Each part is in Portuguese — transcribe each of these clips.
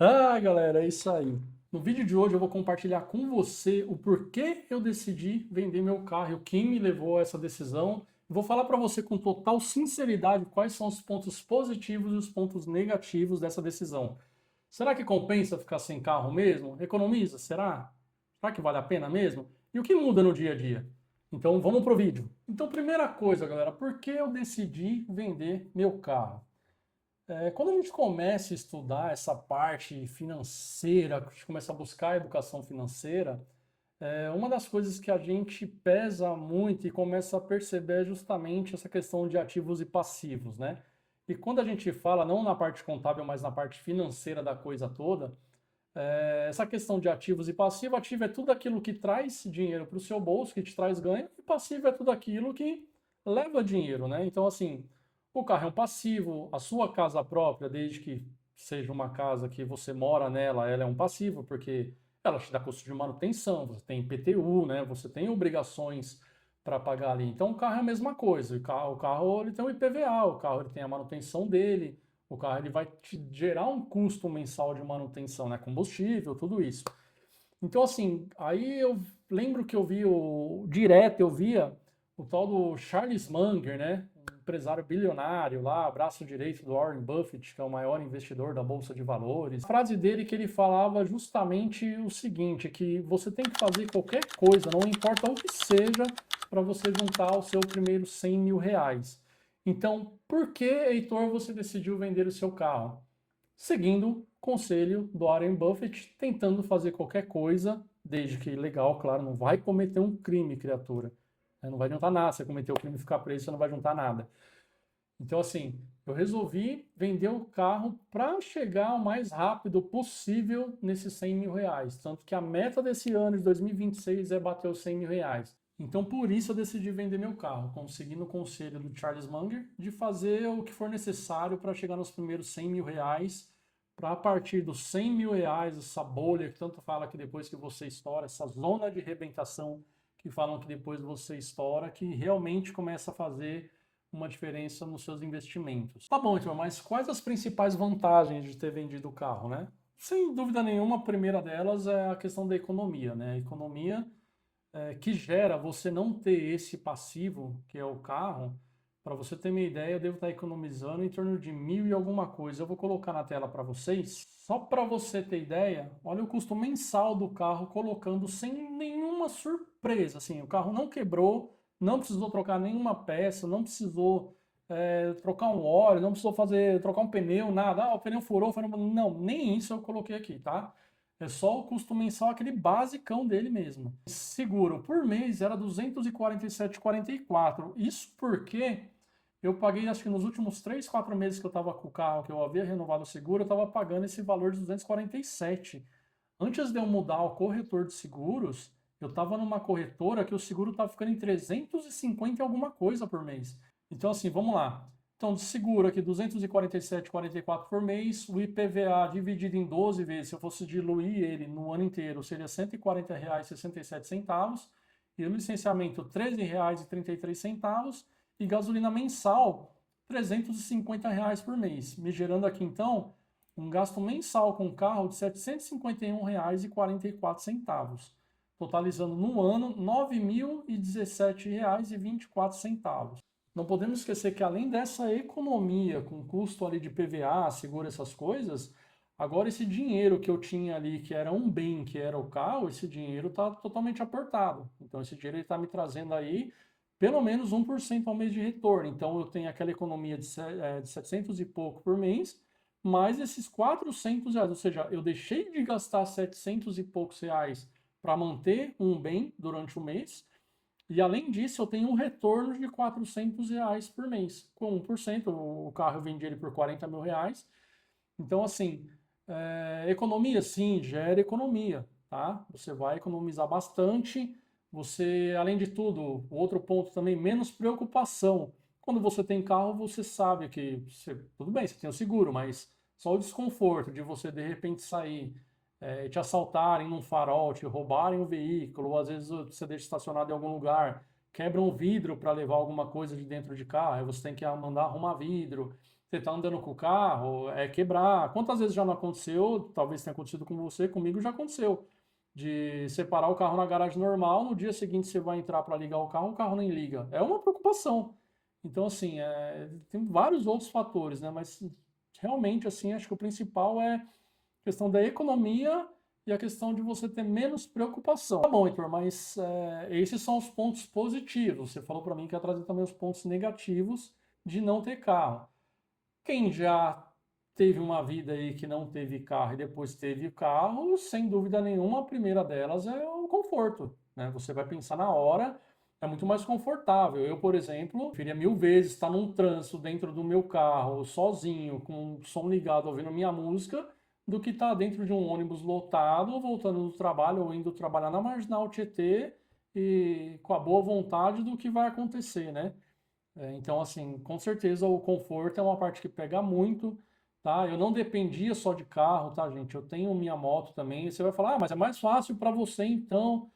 Ah, galera, é isso aí. No vídeo de hoje eu vou compartilhar com você o porquê eu decidi vender meu carro, e o que me levou a essa decisão. Vou falar para você com total sinceridade quais são os pontos positivos e os pontos negativos dessa decisão. Será que compensa ficar sem carro mesmo? Economiza? Será? Será que vale a pena mesmo? E o que muda no dia a dia? Então vamos pro vídeo. Então, primeira coisa, galera, por que eu decidi vender meu carro? Quando a gente começa a estudar essa parte financeira, a gente começa a buscar a educação financeira, uma das coisas que a gente pesa muito e começa a perceber é justamente essa questão de ativos e passivos, né? E quando a gente fala, não na parte contábil, mas na parte financeira da coisa toda, essa questão de ativos e passivo, ativo é tudo aquilo que traz dinheiro para o seu bolso, que te traz ganho, e passivo é tudo aquilo que leva dinheiro, né? Então, assim, o carro é um passivo, a sua casa própria, desde que seja uma casa que você mora nela, ela é um passivo, porque ela te dá custo de manutenção, você tem IPTU, né? Você tem obrigações para pagar ali. Então, o carro é a mesma coisa. O carro ele tem o IPVA, o carro ele tem a manutenção dele, o carro ele vai te gerar um custo mensal de manutenção, né? Combustível, tudo isso. Então, assim, aí eu lembro que eu vi direto, eu via o tal do Charles Munger, né? Um empresário bilionário lá, braço direito do Warren Buffett, que é o maior investidor da Bolsa de Valores. A frase dele que ele falava justamente o seguinte, que você tem que fazer qualquer coisa, não importa o que seja, para você juntar o seu primeiro 100 mil reais. Então, por que, Heitor, você decidiu vender o seu carro? Seguindo o conselho do Warren Buffett, tentando fazer qualquer coisa, desde que legal, claro, não vai cometer um crime, criatura. Não vai adiantar nada, você cometer o crime e ficar preso, você não vai juntar nada. Então, assim, eu resolvi vender o carro para chegar o mais rápido possível nesses 100 mil reais. Tanto que a meta desse ano, de 2026, é bater os 100 mil reais. Então, por isso eu decidi vender meu carro, conseguindo o conselho do Charles Munger de fazer o que for necessário para chegar nos primeiros 100 mil reais, para a partir dos 100 mil reais, essa bolha que tanto fala que depois que você estoura, essa zona de rebentação que falam que depois você estoura, que realmente começa a fazer uma diferença nos seus investimentos. Tá bom, então, mas quais as principais vantagens de ter vendido o carro, né? Sem dúvida nenhuma, a primeira delas é a questão da economia, né? A economia que gera você não ter esse passivo, que é o carro. Para você ter uma ideia, eu devo estar economizando em torno de mil e alguma coisa. Eu vou colocar na tela para vocês. Só para você ter ideia, olha o custo mensal do carro colocando sem nenhuma surpresa. Assim, o carro não quebrou, não precisou trocar nenhuma peça, não precisou trocar um óleo, não precisou trocar um pneu, nada. Ah, o pneu furou, não, nem isso eu coloquei aqui, tá? É só o custo mensal, aquele basicão dele mesmo. Seguro por mês era 247,44. Isso porque eu paguei, acho que nos últimos 3, 4 meses que eu estava com o carro, que eu havia renovado o seguro, eu estava pagando esse valor de 247. Antes de eu mudar o corretor de seguros, eu estava numa corretora que o seguro estava ficando em 350 e alguma coisa por mês. Então, assim, vamos lá. Então, de seguro aqui, 247,44 por mês. O IPVA dividido em 12 vezes, se eu fosse diluir ele no ano inteiro, seria R$ 140,67. E o licenciamento, R$ 13,33. E gasolina mensal, R$ 350 por mês. Me gerando aqui, então, um gasto mensal com carro de R$ 751,44, totalizando no ano R$ 9.017,24. Não podemos esquecer que além dessa economia com custo ali de PVA, seguro, essas coisas, agora esse dinheiro que eu tinha ali, que era um bem, que era o carro, esse dinheiro está totalmente aportado. Então esse dinheiro está me trazendo aí pelo menos 1% ao mês de retorno. Então eu tenho aquela economia de 700 e pouco por mês, mais esses 400 reais. Ou seja, eu deixei de gastar 700 e poucos reais para manter um bem durante o mês, e além disso, eu tenho um retorno de 400 reais por mês. Com 1%, o carro eu vendi ele por 40 mil reais. Então, assim, economia, sim, gera economia, tá? Você vai economizar bastante. Você, além de tudo, o outro ponto também, menos preocupação. Quando você tem carro, você sabe que, tudo bem, você tem o seguro, mas só o desconforto de você, de repente, sair, te assaltarem num farol, te roubarem o veículo, ou às vezes você deixa estacionado em algum lugar quebram o vidro para levar alguma coisa de dentro de carro, aí você tem que mandar arrumar vidro. Você está andando com o carro, é quebrar. Quantas vezes já não aconteceu? Talvez tenha acontecido com você, comigo já aconteceu. De separar o carro na garagem normal, no dia seguinte você vai entrar para ligar o carro nem liga. É uma preocupação. Então, assim, tem vários outros fatores, né? Mas realmente, assim, acho que o principal é a questão da economia e a questão de você ter menos preocupação. Tá bom, Heitor, mas esses são os pontos positivos. Você falou para mim que ia trazer também os pontos negativos de não ter carro. Quem já teve uma vida aí que não teve carro e depois teve carro, sem dúvida nenhuma, a primeira delas é o conforto, né? Você vai pensar na hora, é muito mais confortável. Eu, por exemplo, preferia mil vezes estar num trânsito dentro do meu carro, sozinho, com o som ligado, ouvindo minha música, do que estar dentro de um ônibus lotado, voltando do trabalho ou indo trabalhar na Marginal Tietê e com a boa vontade do que vai acontecer, né? Então, assim, com certeza o conforto é uma parte que pega muito, tá? Eu não dependia só de carro, tá, gente? Eu tenho minha moto também. E você vai falar, ah, mas é mais fácil para você, então,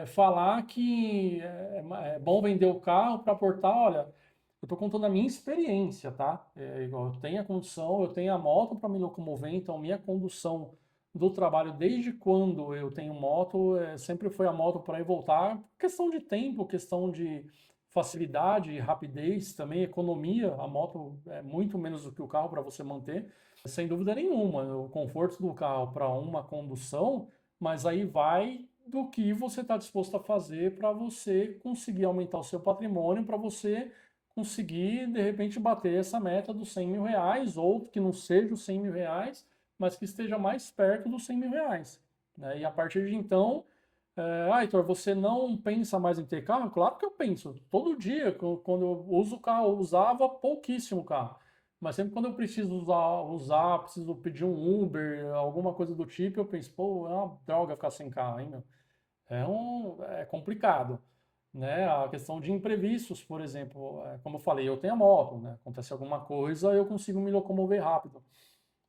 falar que é bom vender o carro para aportar. Olha, eu estou contando a minha experiência, tá? Igual, eu tenho a condução, eu tenho a moto para me locomover, então minha condução do trabalho, desde quando eu tenho moto, sempre foi a moto para ir e voltar. Questão de tempo, questão de facilidade, rapidez, também economia. A moto é muito menos do que o carro para você manter, sem dúvida nenhuma. O conforto do carro para uma condução, mas aí vai do que você está disposto a fazer para você conseguir aumentar o seu patrimônio, para você conseguir, de repente, bater essa meta dos 100 mil reais, ou que não seja os 100 mil reais, mas que esteja mais perto dos 100 mil reais. Né? E a partir de então, Heitor, você não pensa mais em ter carro? Claro que eu penso. Todo dia, quando eu uso o carro, eu usava pouquíssimo carro. Mas sempre quando eu preciso preciso pedir um Uber, alguma coisa do tipo, eu penso, pô, é uma droga ficar sem carro, hein, meu? É complicado, né? A questão de imprevistos, por exemplo, como eu falei, eu tenho a moto, né? Acontece alguma coisa, eu consigo me locomover rápido.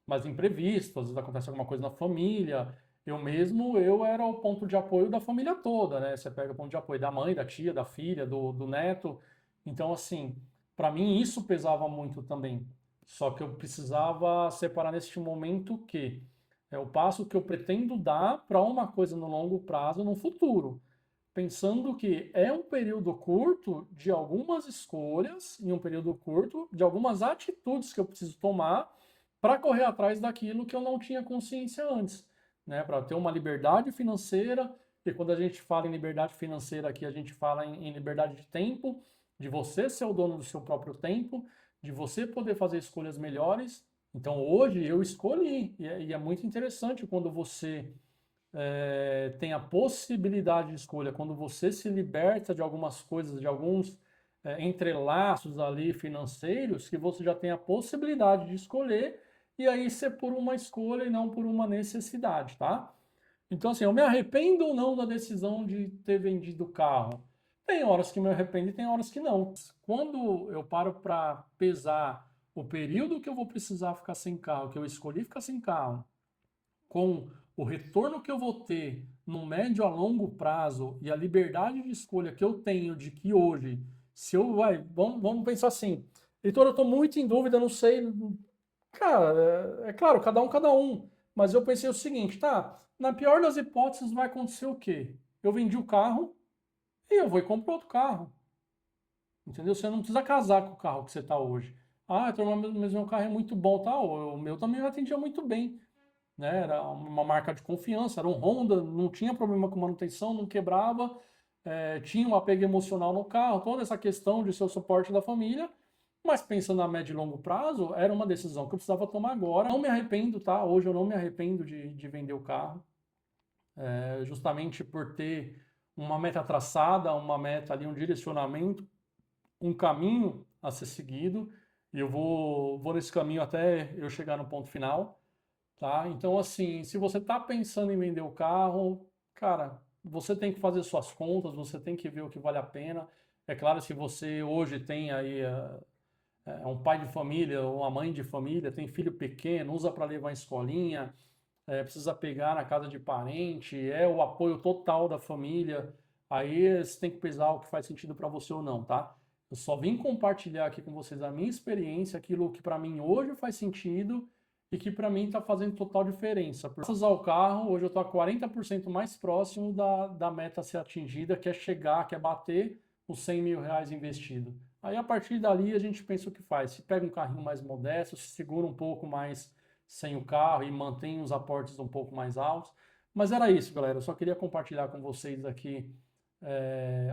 Mas imprevisto, às vezes acontece alguma coisa na família. Eu mesmo, eu era o ponto de apoio da família toda, né? Você pega o ponto de apoio da mãe, da tia, da filha, do neto. Então, assim, para mim isso pesava muito também. Só que eu precisava separar neste momento que é o passo que eu pretendo dar para uma coisa no longo prazo, no futuro. Pensando que é um período curto de algumas escolhas, e um período curto de algumas atitudes que eu preciso tomar para correr atrás daquilo que eu não tinha consciência antes, né? Para ter uma liberdade financeira, e quando a gente fala em liberdade financeira aqui, a gente fala em liberdade de tempo, de você ser o dono do seu próprio tempo, de você poder fazer escolhas melhores. Então hoje eu escolhi, e é muito interessante quando você tem a possibilidade de escolha, quando você se liberta de algumas coisas, de alguns entrelaços ali financeiros, que você já tem a possibilidade de escolher, e aí ser por uma escolha e não por uma necessidade, tá? Então, assim, eu me arrependo ou não da decisão de ter vendido o carro? Tem horas que me arrependo e tem horas que não. Quando eu paro para pesar o período que eu vou precisar ficar sem carro, que eu escolhi ficar sem carro, com o retorno que eu vou ter no médio a longo prazo e a liberdade de escolha que eu tenho de que hoje, se eu vamos pensar assim, Heitor, eu estou muito em dúvida, não sei, cara, é claro, cada um, mas eu pensei o seguinte, tá, na pior das hipóteses vai acontecer o quê? Eu vendi o carro e eu vou e compro outro carro, entendeu? Você não precisa casar com o carro que você está hoje. Ah, Heitor, mas meu carro é muito bom, tá? O meu também me atendia muito bem, né? Era uma marca de confiança, era um Honda, não tinha problema com manutenção, não quebrava, tinha um apego emocional no carro, toda essa questão de ser o suporte da família, mas pensando a médio e longo prazo, era uma decisão que eu precisava tomar agora. Não me arrependo, tá? Hoje eu não me arrependo de vender o carro, justamente por ter uma meta traçada, uma meta ali, um direcionamento, um caminho a ser seguido, e eu vou nesse caminho até eu chegar no ponto final. Tá? Então, assim, se você está pensando em vender o carro, cara, você tem que fazer suas contas, você tem que ver o que vale a pena. É claro, se você hoje tem aí um pai de família ou uma mãe de família, tem filho pequeno, usa para levar em escolinha, precisa pegar na casa de parente, é o apoio total da família. Aí você tem que pesar o que faz sentido para você ou não, tá? Eu só vim compartilhar aqui com vocês a minha experiência, aquilo que para mim hoje faz sentido e que para mim está fazendo total diferença. Por usar o carro, hoje eu estou a 40% mais próximo da meta a ser atingida, que é chegar, que é bater os 100 mil reais investido. Aí a partir dali a gente pensa o que faz. Se pega um carrinho mais modesto, se segura um pouco mais sem o carro e mantém os aportes um pouco mais altos. Mas era isso, galera. Eu só queria compartilhar com vocês aqui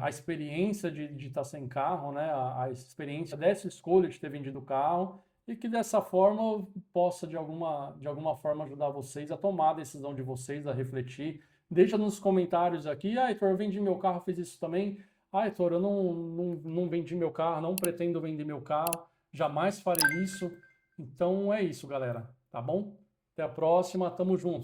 a experiência de estar sem carro, né? A experiência dessa escolha de ter vendido o carro e que dessa forma eu possa de alguma forma ajudar vocês a tomar a decisão de vocês, a refletir. Deixa nos comentários aqui, ah, Heitor, eu vendi meu carro, fiz isso também. Ah, Heitor, eu não vendi meu carro, não pretendo vender meu carro, jamais farei isso. Então é isso, galera, tá bom? Até a próxima, tamo junto.